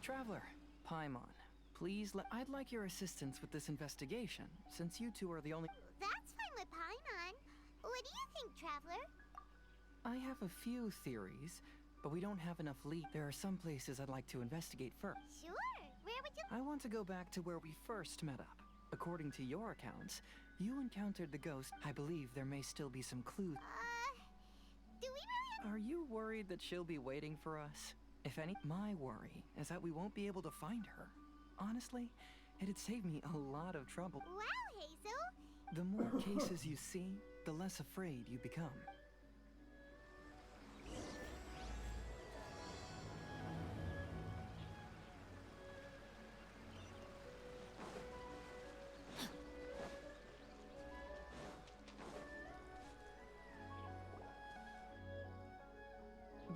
Traveler, Paimon, please I'd like your assistance with this investigation, since you two are the only... That's fine with Paimon. What do you think, Traveler? I have a few theories, but we don't have enough lead. There are some places I'd like to investigate first. Sure. Where would you... I want to go back to where we first met up. According to your accounts, you encountered the ghost. I believe there may still be some clues. Do we really... Are you worried that she'll be waiting for us? If any, my worry is that we won't be able to find her. Honestly, it'd save me a lot of trouble. Wow, heizou. The more cases you see, the less afraid you become.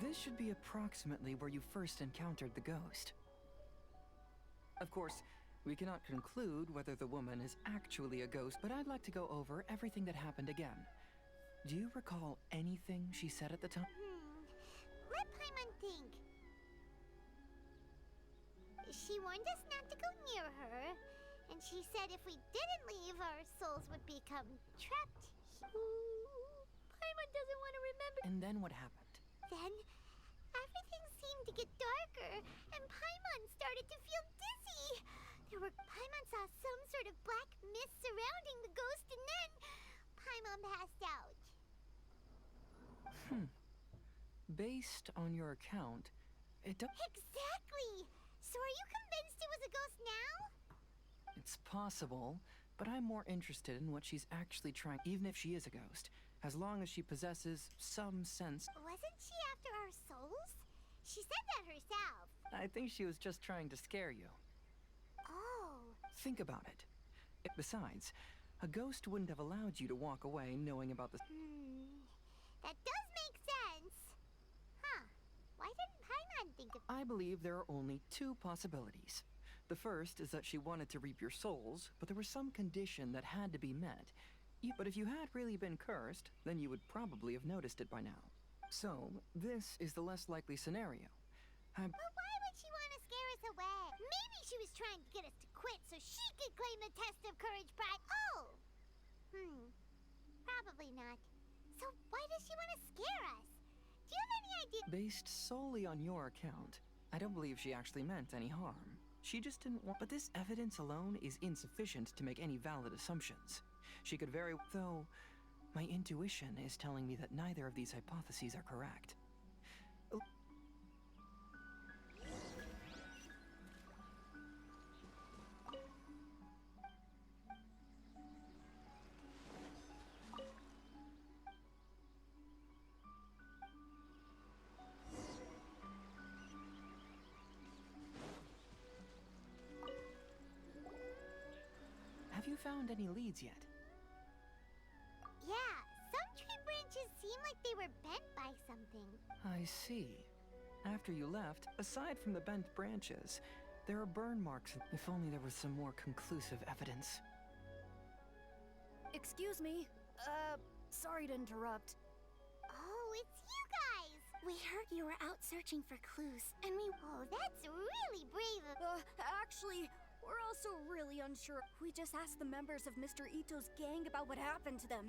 This should be approximately where you first encountered the ghost. Of course, we cannot conclude whether the woman is actually a ghost, but I'd like to go over everything that happened again. Do you recall anything she said at the time? Let Paimon think. She warned us not to go near her, and she said if we didn't leave, our souls would become trapped. Paimon doesn't want to remember. And then what happened? Then, everything seemed to get darker, and Paimon started to feel dizzy. Paimon saw some sort of black mist surrounding the ghost, and then Paimon passed out. Based on your account, it does... Exactly! So are you convinced it was a ghost now? It's possible, but I'm more interested in what she's actually trying, even if she is a ghost, as long as she possesses some sense. Wasn't she after our souls? She said that herself. I think she was just trying to scare you. Oh. Think about it. Besides, a ghost wouldn't have allowed you to walk away knowing about the... That does make sense. Huh. Why didn't Paimon think of... I believe there are only two possibilities. The first is that she wanted to reap your souls, but there was some condition that had to be met. But if you had really been cursed, then you would probably have noticed it by now. So, this is the less likely scenario. But why would she want to scare us away? Maybe she was trying to get us to quit so she could claim the test of courage pride. Oh! Probably not. So why does she want to scare us? Do you have any idea? Based solely on your account, I don't believe she actually meant any harm. She just didn't want... But this evidence alone is insufficient to make any valid assumptions. She could very... Though, my intuition is telling me that neither of these hypotheses are correct. Have you found any leads yet? Yeah, some tree branches seem like they were bent by something. I see. After you left, aside from the bent branches, there are burn marks. If only there was some more conclusive evidence. Excuse me. Sorry to interrupt. Oh, it's you guys! We heard you were out searching for clues, and we... Oh, that's really brave of... Actually, we're also really unsure. We just asked the members of Mr. Ito's gang about what happened to them,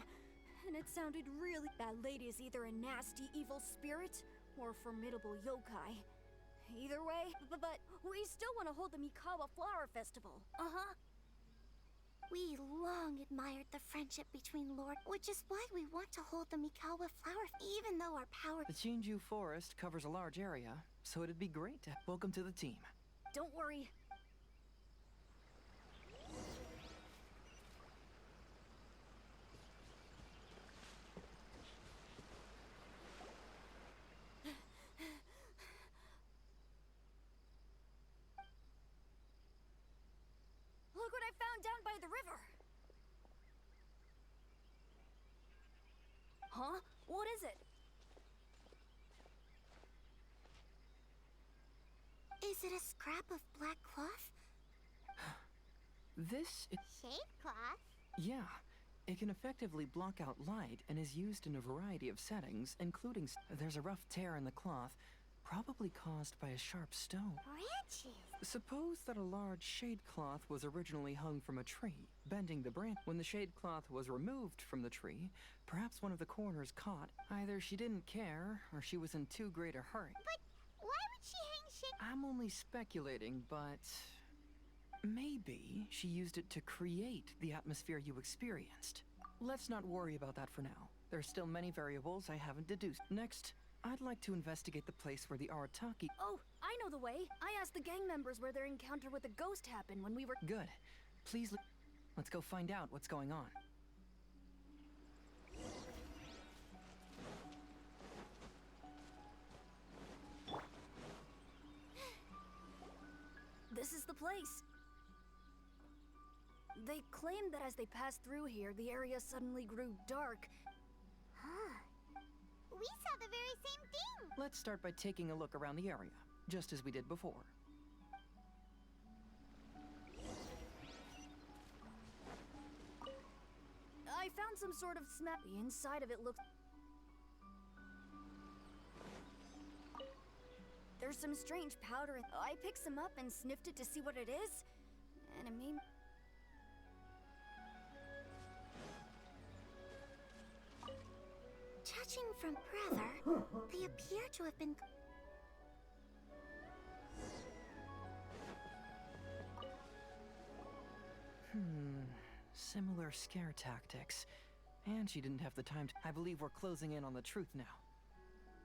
and it sounded really... That lady is either a nasty evil spirit or a formidable yokai. Either way, but we still want to hold the Mikawa Flower Festival. We long admired the friendship between Lord, which is why we want to hold the Mikawa Flower, even though our power... The Chinju Forest covers a large area, so it'd be great to... Welcome to the team. Don't worry. Look what I found down by the river! Huh? What is it? Is it a scrap of black cloth? This is... Shade cloth? Yeah. It can effectively block out light and is used in a variety of settings, including... There's a rough tear in the cloth, probably caused by a sharp stone. Branches. Suppose that a large shade cloth was originally hung from a tree, bending the branch. When the shade cloth was removed from the tree, perhaps one of the corners caught. Either she didn't care, or she was in too great a hurry. But why would she hang shade? I'm only speculating, but maybe she used it to create the atmosphere you experienced. Let's not worry about that for now. There are still many variables I haven't deduced. Next, I'd like to investigate the place where the Arataki... Oh, I know the way. I asked the gang members where their encounter with the ghost happened when we were... Good. Please, let's go find out what's going on. This is the place. They claimed that as they passed through here, the area suddenly grew dark. Huh. We saw the very same thing. Let's start by taking a look around the area, just as we did before. I found some sort of The inside of it looks... There's some strange powder. I picked some up and sniffed it to see what it is, and it made... Judging from Brother, they appear to have been... Similar scare tactics. And she didn't have the time to... I believe we're closing in on the truth now.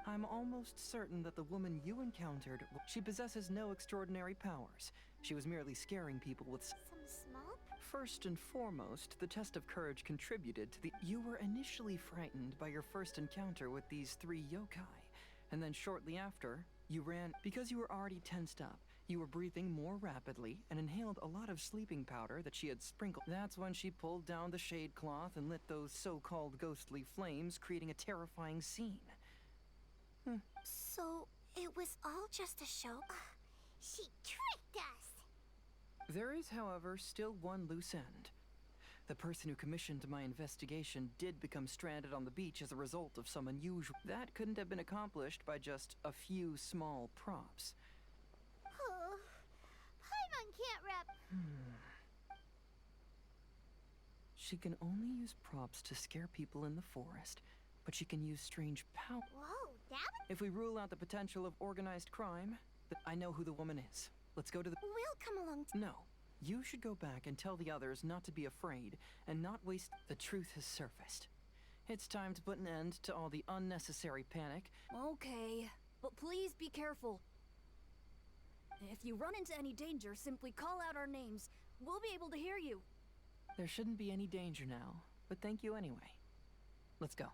I'm almost certain that the woman you encountered... She possesses no extraordinary powers. She was merely scaring people with... Some small... First and foremost, the test of courage contributed to the... You were initially frightened by your first encounter with these 3 yokai. And then shortly after, you ran... Because you were already tensed up, you were breathing more rapidly and inhaled a lot of sleeping powder that she had sprinkled. That's when she pulled down the shade cloth and lit those so-called ghostly flames, creating a terrifying scene. So, it was all just a show? She tricked us! There is, however, still one loose end. The person who commissioned my investigation did become stranded on the beach as a result of some unusual... That couldn't have been accomplished by just a few small props. Oh, Paimon can't wrap... She can only use props to scare people in the forest, but she can use strange power... Whoa, that would... If we rule out the potential of organized crime, I know who the woman is. Let's go to the... We'll come along... No. You should go back and tell the others not to be afraid and not waste... The truth has surfaced. It's time to put an end to all the unnecessary panic. Okay, but please be careful. If you run into any danger, simply call out our names. We'll be able to hear you. There shouldn't be any danger now, but thank you anyway. Let's go.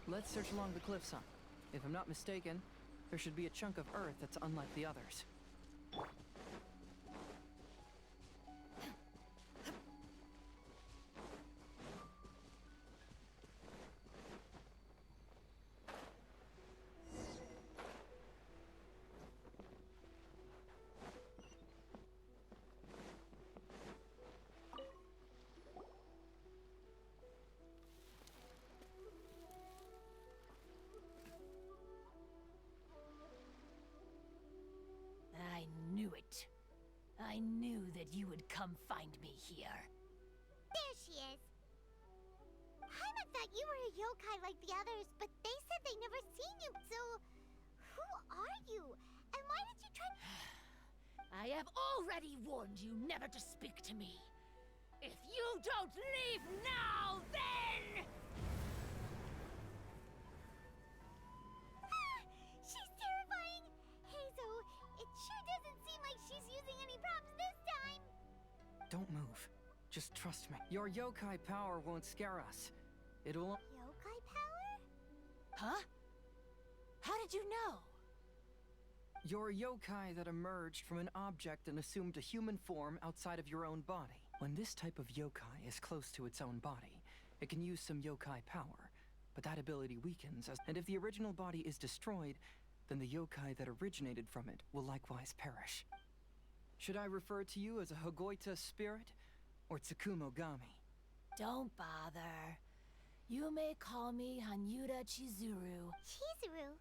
Let's search along the cliffside. If I'm not mistaken, there should be a chunk of earth that's unlike the others. I knew it. I knew that you would come find me here. There she is. Paimon thought you were a yokai like the others, but they said they never seen you, so... Who are you? And why did you try... I have already warned you never to speak to me. If you don't leave now, then... She's terrifying! Heizou, it sure doesn't seem like she's using any props this time! Don't move. Just trust me. Your yokai power won't scare us. It'll... Yokai power? Huh? How did you know? You're a yokai that emerged from an object and assumed a human form outside of your own body. When this type of yokai is close to its own body, it can use some yokai power, but that ability weakens and if the original body is destroyed, then the yokai that originated from it will likewise perish. Should I refer to you as a Hagoita spirit or Tsukumogami? Don't bother. You may call me Hanyuda Chizuru. Chizuru,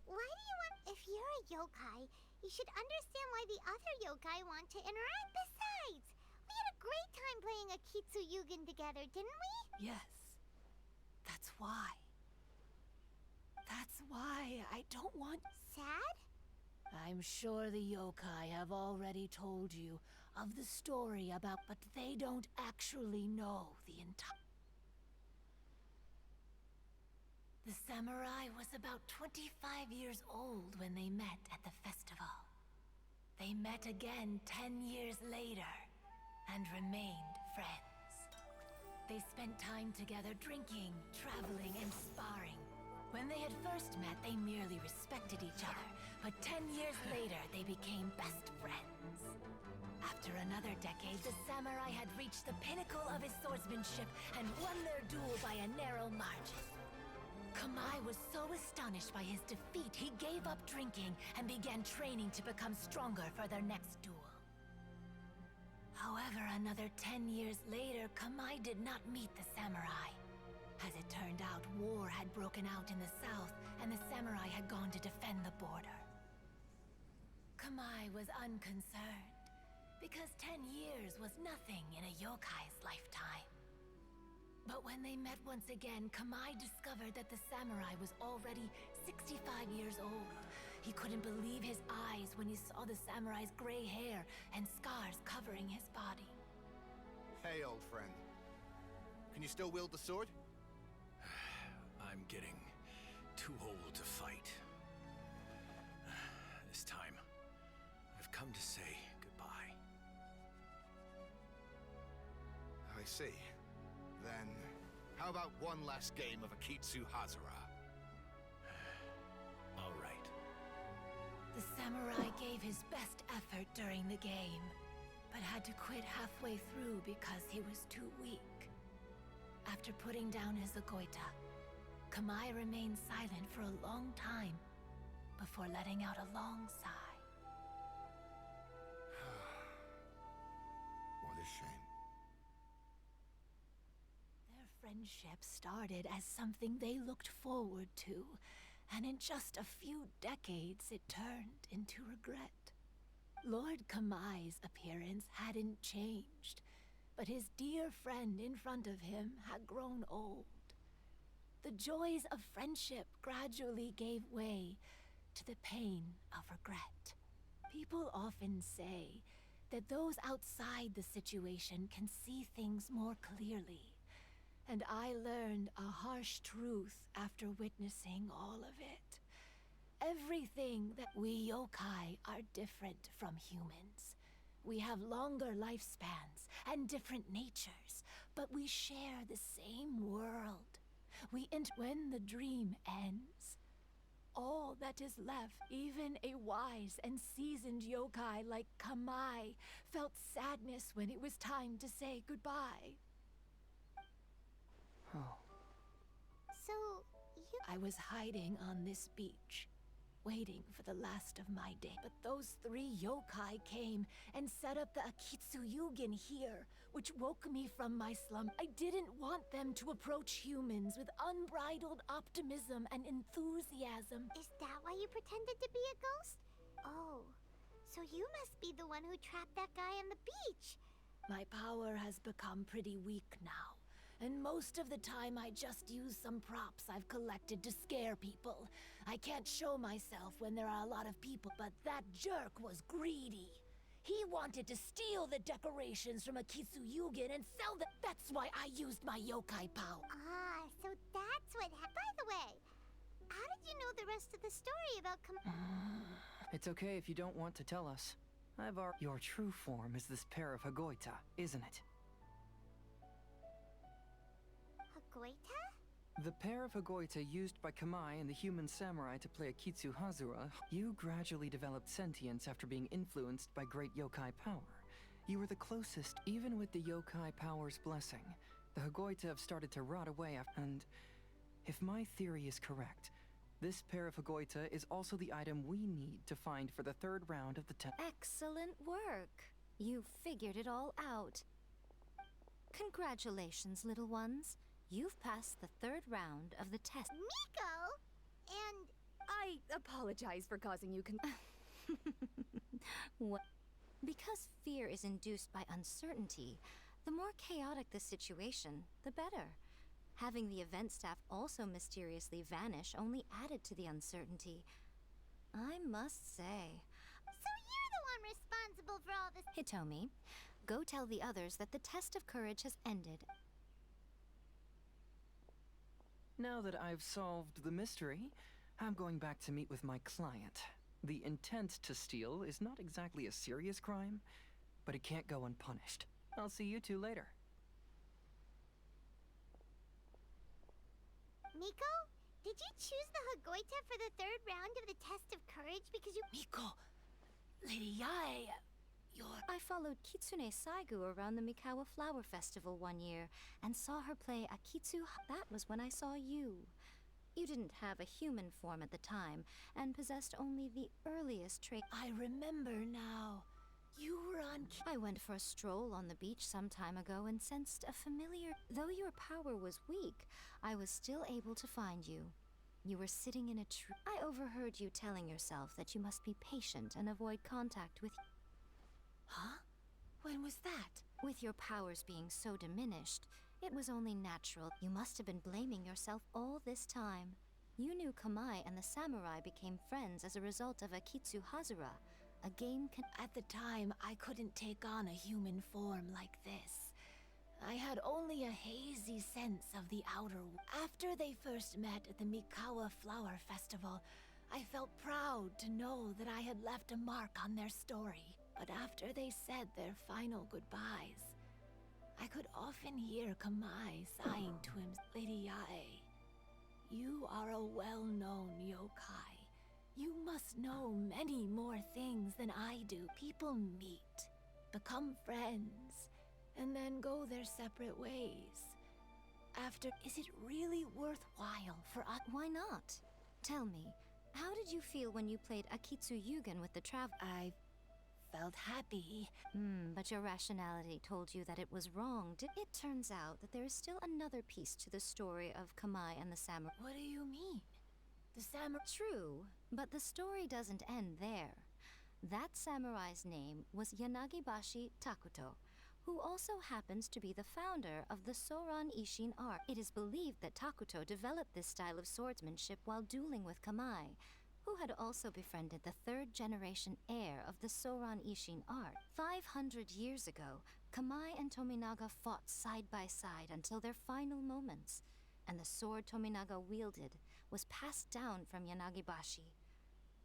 why do you want... If you're a yokai, you should understand why the other yokai want to interact. Besides, we had a great time playing a Kitsuyugen together, didn't we? Yes. That's why. That's why I don't want... Sad? I'm sure the yokai have already told you of the story about... But they don't actually know the entire... The samurai was about 25 years old when they met at the festival. They met again 10 years later and remained friends. They spent time together drinking, traveling, and sparring. When they had first met, they merely respected each other, but 10 years later, they became best friends. After another decade, the samurai had reached the pinnacle of his swordsmanship and won their duel by a narrow margin. Kamai was so astonished by his defeat, he gave up drinking and began training to become stronger for their next duel. However, another 10 years later, Kamai did not meet the samurai. As it turned out, war had broken out in the south, and the samurai had gone to defend the border. Kamai was unconcerned, because 10 years was nothing in a yokai's lifetime. But when they met once again, Kamai discovered that the samurai was already 65 years old. He couldn't believe his eyes when he saw the samurai's gray hair and scars covering his body. Hey, old friend. Can you still wield the sword? I'm getting too old to fight. This time, I've come to say goodbye. I see. Then, how about one last game of Akitsu Hazara? All right. The samurai gave his best effort during the game, but had to quit halfway through because he was too weak. After putting down his agoita, Kamai remained silent for a long time before letting out a long sigh. What a shame. Their friendship started as something they looked forward to, and in just a few decades it turned into regret. Lord Kamai's appearance hadn't changed, but his dear friend in front of him had grown old. The joys of friendship gradually gave way to the pain of regret. People often say that those outside the situation can see things more clearly, and I learned a harsh truth after witnessing all of it. Everything that we yokai are different from humans. We have longer lifespans and different natures, but we share the same world. When the dream ends, all that is left, even a wise and seasoned yokai like Kamai, felt sadness when it was time to say goodbye. Oh. So, you... I was hiding on this beach, waiting for the last of my day. But those 3 yokai came and set up the Akitsuyugen here, which woke me from my slump. I didn't want them to approach humans with unbridled optimism and enthusiasm. Is that why you pretended to be a ghost? Oh, so you must be the one who trapped that guy on the beach. My power has become pretty weak now, and most of the time I just use some props I've collected to scare people. I can't show myself when there are a lot of people, but that jerk was greedy. He wanted to steal the decorations from Akitsuyugen and sell them. That's why I used my yokai power. Ah, so that's what happened. By the way, how did you know the rest of the story about It's okay if you don't want to tell us. Your true form is this pair of Hagoita, isn't it? Hagoita? The pair of Hagoita used by Kamai and the human samurai to play Akitsu Hazura, you gradually developed sentience after being influenced by great yokai power. You were the closest, even with the yokai power's blessing. The Hagoita have started to rot away and if my theory is correct, this pair of Hagoita is also the item we need to find for the 3rd round of the Excellent work. You figured it all out. Congratulations, little ones. You've passed the third round of the test. Miko! And I apologize for causing you What? Because fear is induced by uncertainty, the more chaotic the situation, the better. Having the event staff also mysteriously vanish only added to the uncertainty. I must say. so you're the one responsible for all this. Hitomi, go tell the others that the test of courage has ended. Now that I've solved the mystery, I'm going back to meet with my client. The intent to steal is not exactly a serious crime, but it can't go unpunished. I'll see you two later. Miko, did you choose the Hagoita for the third round of the test of courage because you. Miko, Lady Yae, you're... I followed Kitsune Saigu around the Mikawa Flower Festival one year and saw her play Akitsu. That was when I saw you. You didn't have a human form at the time and possessed only the earliest trait. I remember now. You were on... I went for a stroll on the beach some time ago and sensed a familiar... Though your power was weak, I was still able to find you. You were sitting in a tree. I overheard you telling yourself that you must be patient and avoid contact with... Huh? When was that? With your powers being so diminished, it was only natural. You must have been blaming yourself all this time. You knew Kamai and the samurai became friends as a result of Akitsu Hazura, a game At the time, I couldn't take on a human form like this. I had only a hazy sense of the outer... After they first met at the Mikawa Flower Festival, I felt proud to know that I had left a mark on their story. But after they said their final goodbyes, I could often hear Kamai sighing to him. Lady Yae, you are a well-known yokai. You must know many more things than I do. People meet, become friends, and then go their separate ways. After, is it really worthwhile for us? Why not? Tell me, how did you feel when you played Akitsu Yugen with the I felt happy. But your rationality told you that it was wrong. It turns out that there is still another piece to the story of Kamai and the samurai. What do you mean? The samurai... True, but the story doesn't end there. That samurai's name was Yanagibashi Takuto, who also happens to be the founder of the Soran Ishin art. It is believed that Takuto developed this style of swordsmanship while dueling with Kamai, who had also befriended the third-generation heir of the Soran Ishin art. 500 years ago, Kamai and Tominaga fought side by side until their final moments, and the sword Tominaga wielded was passed down from Yanagibashi.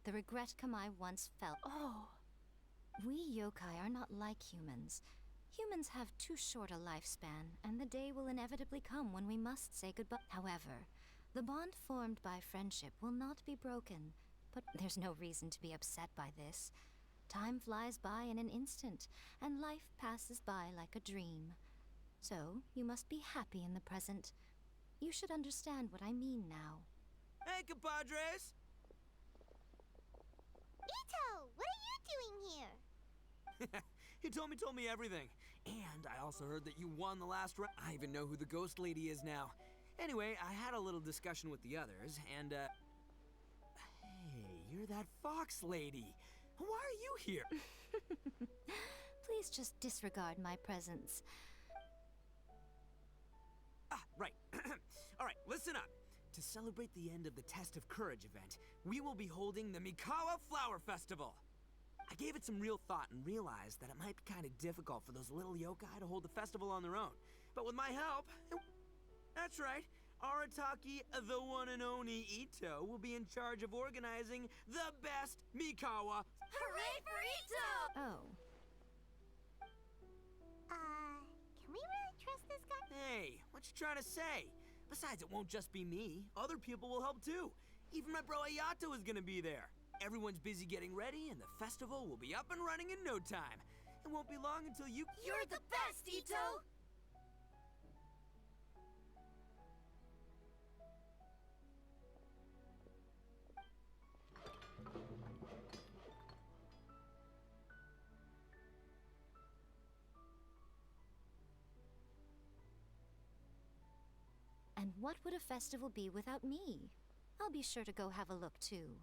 The regret Kamai once felt. Oh. We yokai are not like humans. Humans have too short a lifespan, and the day will inevitably come when we must say goodbye. However, the bond formed by friendship will not be broken, but there's no reason to be upset by this. Time flies by in an instant, and life passes by like a dream. So, you must be happy in the present. You should understand what I mean now. Hey, compadres! Ito, what are you doing here? He told me everything. And I also heard that you won the last round. I even know who the ghost lady is now. Anyway, I had a little discussion with the others, and, Hey, you're that fox lady. Why are you here? Please just disregard my presence. Ah, right. All right, listen up. To celebrate the end of the Test of Courage event, we will be holding the Mikawa Flower Festival. I gave it some real thought and realized that it might be kind of difficult for those little yokai to hold the festival on their own. But with my help, that's right, Arataki, the one and only Ito, will be in charge of organizing the best Mikawa. Hooray for Ito! Oh. Can we really trust this guy? Hey, what you trying to say? Besides, it won't just be me. Other people will help too. Even my bro Ayato is gonna be there. Everyone's busy getting ready, and the festival will be up and running in no time. It won't be long until you... You're the best, Ito! And what would a festival be without me? I'll be sure to go have a look too.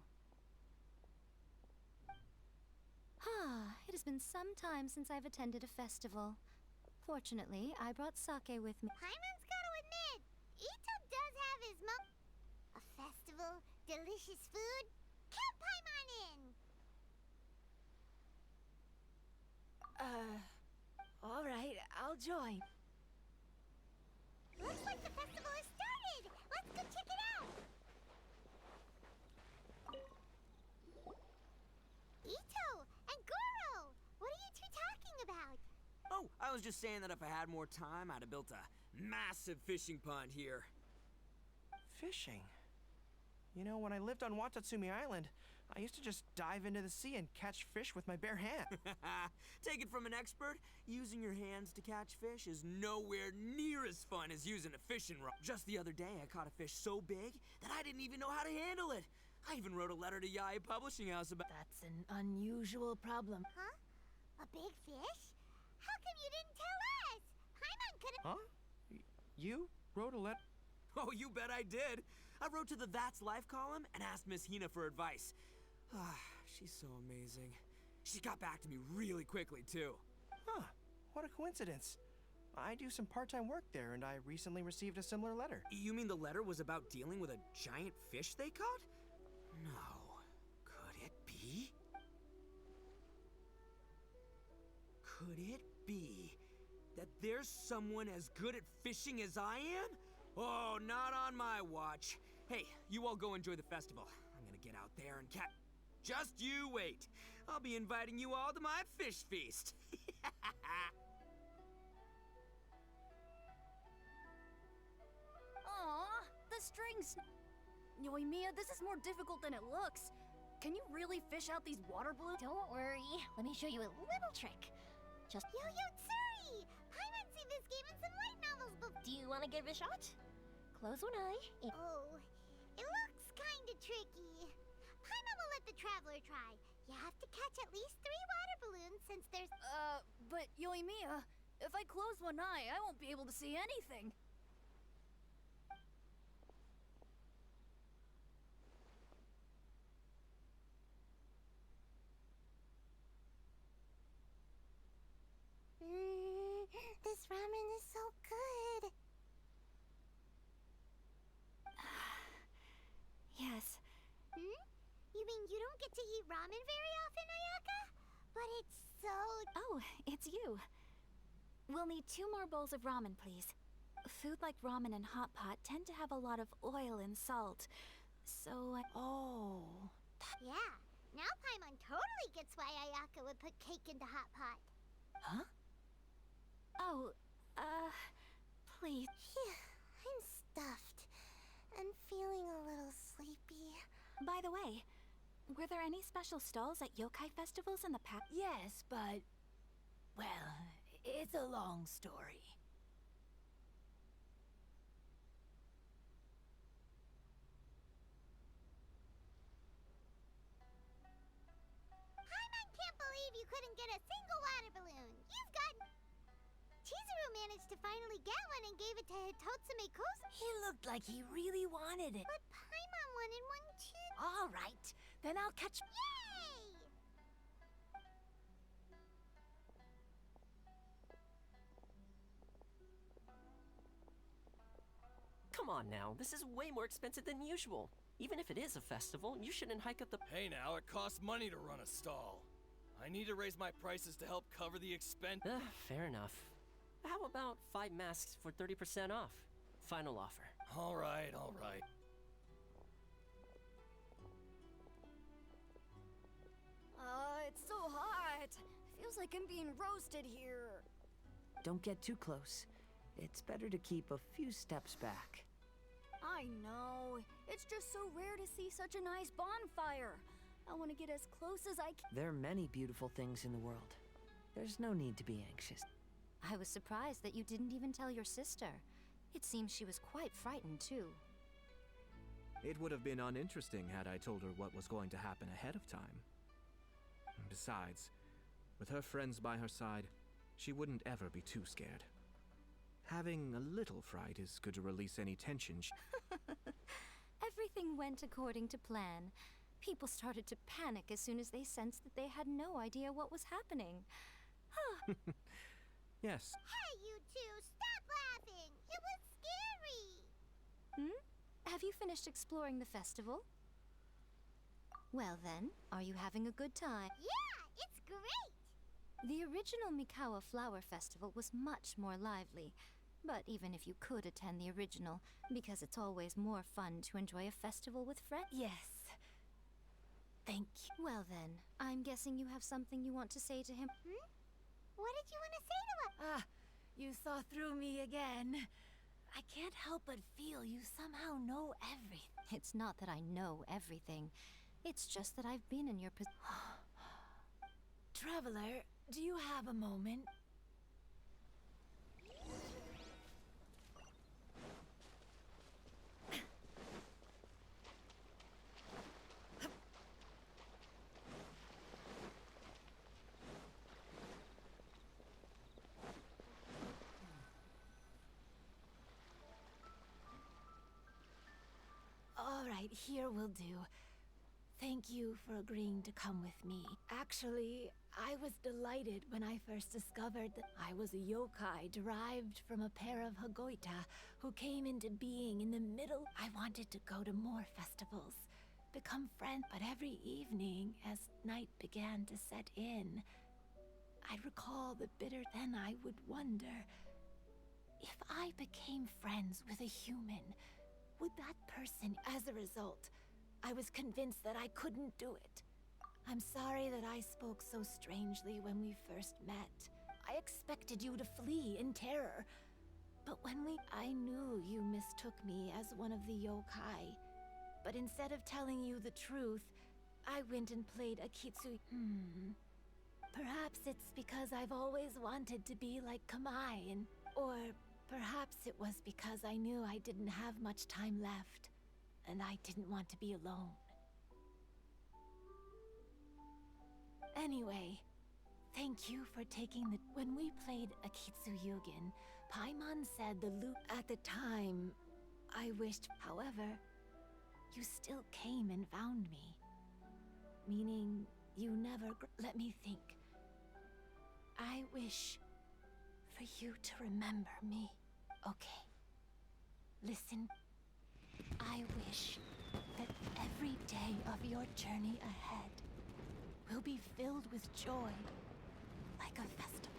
It has been some time since I've attended a festival. Fortunately, I brought sake with me. Paimon's gotta admit, Ito does have his A festival, delicious food. Count Paimon in! All right, I'll join. Looks like the festival has started! Let's go check it out! Ito and Goro! What are you two talking about? Oh, I was just saying that if I had more time, I'd have built a massive fishing pond here. Fishing? You know, when I lived on Watatsumi Island, I used to just dive into the sea and catch fish with my bare hand. Take it from an expert, using your hands to catch fish is nowhere near as fun as using a fishing rod. Just the other day, I caught a fish so big that I didn't even know how to handle it. I even wrote a letter to Yae Publishing House about— That's an unusual problem. Huh? A big fish? How come you didn't tell us? Paimon could've— Huh? You wrote a letter? Oh, you bet I did. I wrote to the That's Life column and asked Miss Hina for advice. She's so amazing. She got back to me really quickly, too. Huh. What a coincidence. I do some part-time work there, and I recently received a similar letter. You mean the letter was about dealing with a giant fish they caught? No. Could it be? Could it be that there's someone as good at fishing as I am? Oh, not on my watch. Hey, you all go enjoy the festival. I'm gonna get out there and catch— Just you wait. I'll be inviting you all to my fish feast. Aw, the strings. Yoimiya, this is more difficult than it looks. Can you really fish out these water balloons? Don't worry. Let me show you a little trick. Just— Yo-Yo Tsuri! Paimon's seen this game in some light novels before. Do you want to give it a shot? Close one eye. Oh, it looks kinda tricky. Paimon will let the traveler try. You have to catch at least 3 water balloons since there's— But Yoimiya, if I close one eye, I won't be able to see anything. This ramen is so good. Yes. You mean you don't get to eat ramen very often, Ayaka? But it's so— Oh, it's you. We'll need 2 more bowls of ramen, please. Food like ramen and hot pot tend to have a lot of oil and salt. So Oh. Yeah, now Paimon totally gets why Ayaka would put cake into hot pot. Huh? Oh, please. I'm stuffed and feeling a little sleepy. By the way, were there any special stalls at yokai festivals in the past? Yes, but... well, it's a long story. Paimon can't believe you couldn't get a single water balloon. You've got— Chizuru managed to finally get one and gave it to Hitotsume Kozu. He looked like he really wanted it. But Paimon wanted one too. All right, then I'll catch... Yay! Come on now, this is way more expensive than usual. Even if it is a festival, you shouldn't hike up the— Hey now, it costs money to run a stall. I need to raise my prices to help cover the expense. Fair enough. How about 5 masks for 30% off? Final offer. All right, all right. It's so hot. Feels like I'm being roasted here. Don't get too close. It's better to keep a few steps back. I know. It's just so rare to see such a nice bonfire. I want to get as close as I can. There are many beautiful things in the world. There's no need to be anxious. I was surprised that you didn't even tell your sister. It seems she was quite frightened, too. It would have been uninteresting had I told her what was going to happen ahead of time. Besides, with her friends by her side, she wouldn't ever be too scared. Having a little fright is good to release any tension. Everything went according to plan. People started to panic as soon as they sensed that they had no idea what was happening. Yes. Hey, you two, stop laughing! It was scary! Have you finished exploring the festival? Well then, are you having a good time? Yeah, it's great! The original Mikawa Flower Festival was much more lively. But even if you could attend the original, because it's always more fun to enjoy a festival with friends. Yes. Thank you. Well then, I'm guessing you have something you want to say to him. What did you want to say to us? Ah, you saw through me again. I can't help but feel you somehow know everything. It's not that I know everything. It's just that I've been in your position. Traveler, do you have a moment? All right, here will do. Thank you for agreeing to come with me. Actually, I was delighted when I first discovered that I was a yokai derived from a pair of Hagoita who came into being in the middle. I wanted to go to more festivals, become friends, but every evening as night began to set in, I'd recall the bitter. Then I would wonder, if I became friends with a human, would that person, as a result, I was convinced that I couldn't do it. I'm sorry that I spoke so strangely when we first met. I expected you to flee in terror. But I knew you mistook me as one of the yokai. But instead of telling you the truth, I went and played a kitsui. Perhaps it's because I've always wanted to be like Kamai, or perhaps it was because I knew I didn't have much time left. And I didn't want to be alone. Anyway, thank you for taking the... When we played Akitsu Yugen, Paimon said the loop at the time. I wished, however, you still came and found me. Meaning, you never... Let me think. I wish for you to remember me. Okay. Listen. I wish that every day of your journey ahead will be filled with joy, like a festival.